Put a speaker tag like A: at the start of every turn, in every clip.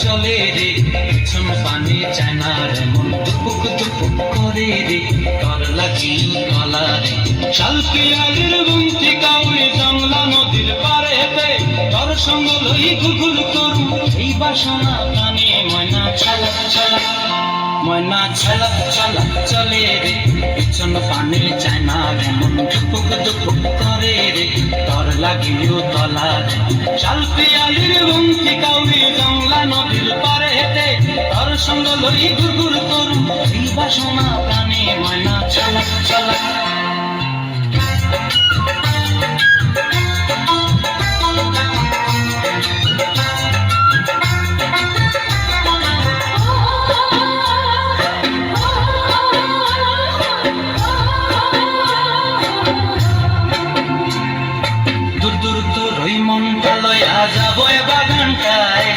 A: চলে রে পিছন পানি চায় না রে মন দুপুক দুপুক করে রে কর লাগিও গলা রে শালকে আগের বুনতি কাউরে জংলা নদীর পারেতে তোর সঙ্গ লই গুগুল করু এই বাসনা প্রাণে ময়না ছলক ছলক ময়না ছলক ছলক চলে রে পিছন পানি চায় না রে মন দুপুক দুপুক করে রে তোর লাগিও গলা রে শালকে আগের বুনতি কাউরে জংলা নদীর পারে হেতে তোর সঙ্গ লই গুগুল করু এই বাসনা প্রাণে ময়না ছলক ছলক দূর দূর তোর ওই মনটা লয়া যাবো এ বাগানটায়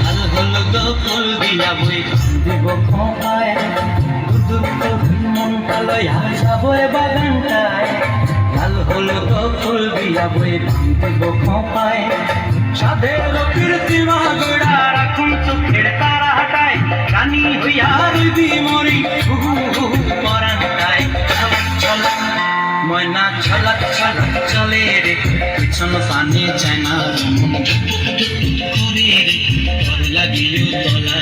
A: লাল হলুদ ফুল দিয়া বই দিব খোঁপায় দূর দূর তোর ওই মনটা লয়া যাবো এ বাগানটায় লাল হলুদ ফুল দিয়া বই দিব খোঁপায় সাধের কীর্তি মাগড়া রাখুন চোখের তারা হাটায় রানী হইয়া রইবি মরি হুহু হুহু পরানটায় ছলক ছলক ময়না ছলক ছলক চলে রে পিছন পানি চায় না করে রে তোর লাগিও তলা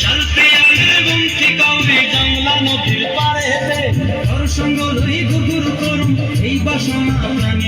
A: শালকে আগের বুনতি কাউরে জংলা নদীর পারে হেতে তোর সঙ্গ লই গুগুর করুম এই বাসনা প্রাণে